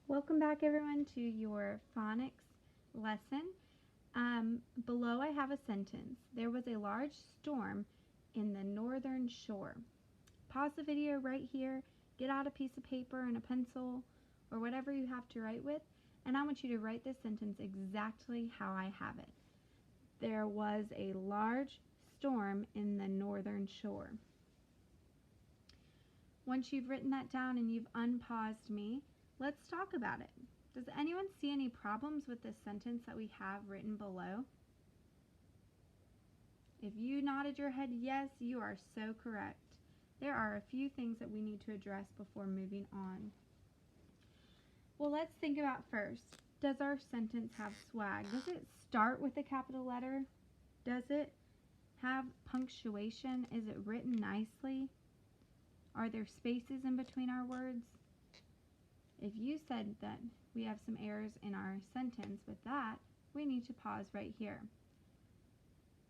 Welcome back everyone to your phonics lesson. Below I have a sentence. There was a large storm in the northern shore. Pause the video right here, get out a piece of paper and a pencil or whatever you have to write with, and I want you to write this sentence exactly how I have it. There was a large storm in the northern shore. Once you've written that down and you've unpaused me, let's talk about it. Does anyone see any problems with this sentence that we have written below? If you nodded your head yes, you are so correct. There are a few things that we need to address before moving on. Well, let's think about first. Does our sentence have swag? Does it start with a capital letter? Does it have punctuation? Is it written nicely? Are there spaces in between our words? If you said that we have some errors in our sentence with that, we need to pause right here.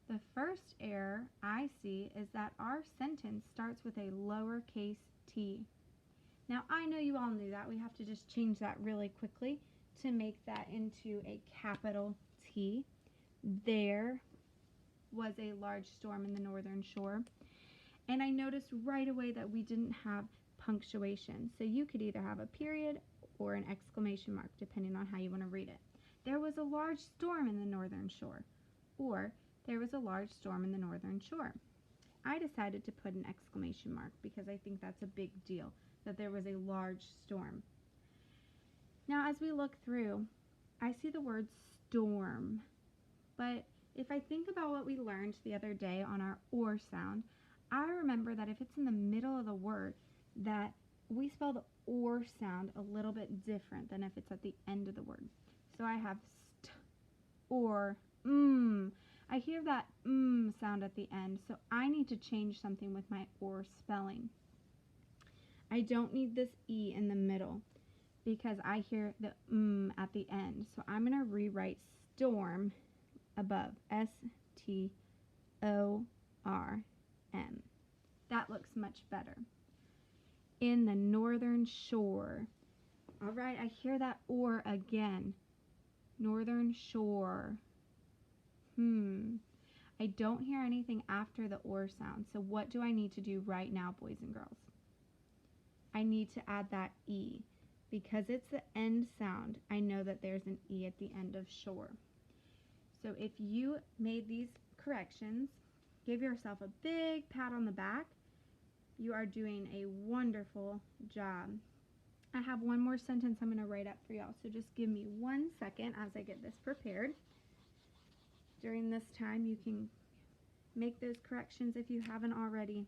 The first error I see is that our sentence starts with a lowercase t. Now I know you all knew that. We have to just change that really quickly to make that into a capital T. There was a large storm in the northern shore. And I noticed right away that we didn't have punctuation. So you could either have a period or an exclamation mark, depending on how you want to read it. There was a large storm in the northern shore. Or there was a large storm in the northern shore. I decided to put an exclamation mark because I think that's a big deal, that there was a large storm. Now as we look through, I see the word storm. But if I think about what we learned the other day on our or sound, I remember that if it's in the middle of the word, that we spell the or sound a little bit different than if it's at the end of the word. So I have st or I hear that sound at the end, so I need to change something with my or spelling. I don't need this e in the middle because I hear the at the end. So I'm going to rewrite storm above, S-T-O-R-M. That looks much better. In the northern shore. All right, I hear that or again. Northern shore. I don't hear anything after the or sound. So what do I need to do right now, boys and girls? I need to add that E. Because it's the end sound, I know that there's an E at the end of shore. So if you made these corrections, give yourself a big pat on the back. You are doing a wonderful job. I have one more sentence I'm going to write up for y'all, so just give me 1 second as I get this prepared. During this time, you can make those corrections if you haven't already.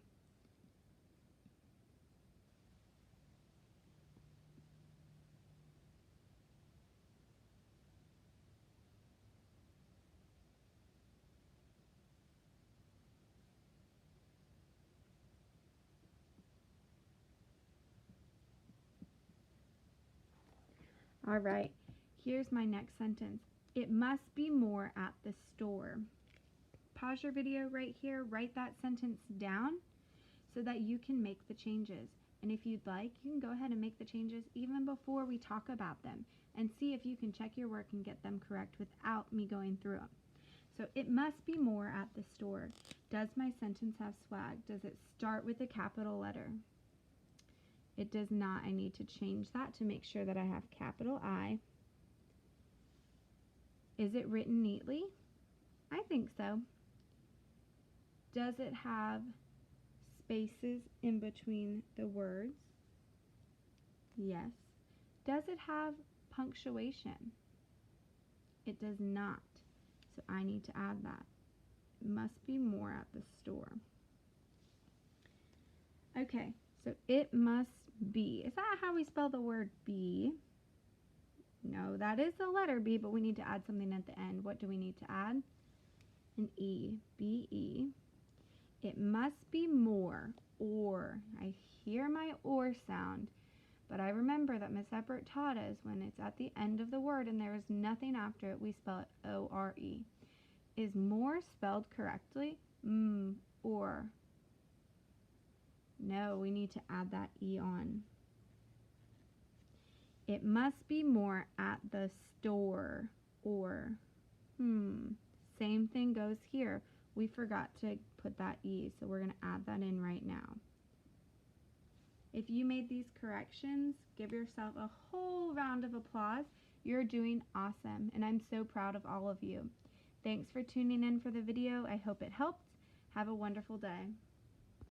All right, here's my next sentence. It must be more at the store. Pause your video right here, write that sentence down so that you can make the changes. And if you'd like, you can go ahead and make the changes even before we talk about them and see if you can check your work and get them correct without me going through them. So it must be more at the store. Does my sentence have swag? Does it start with a capital letter? It does not. I need to change that to make sure that I have capital I. Is it written neatly? I think so. Does it have spaces in between the words? Yes. Does it have punctuation? It does not. So I need to add that. It must be more at the store. Okay, so it must be. Is that how we spell the word be? No, that is the letter B, but we need to add something at the end. What do we need to add? An E. B-E. It must be more, or. I hear my or sound, but I remember that Miss Eppert taught us when it's at the end of the word and there is nothing after it, we spell it O-R-E. Is more spelled correctly? Or. No, we need to add that E on. It must be more at the store. Or, same thing goes here. We forgot to put that E, so we're going to add that in right now. If you made these corrections, give yourself a whole round of applause. You're doing awesome, and I'm so proud of all of you. Thanks for tuning in for the video. I hope it helped. Have a wonderful day.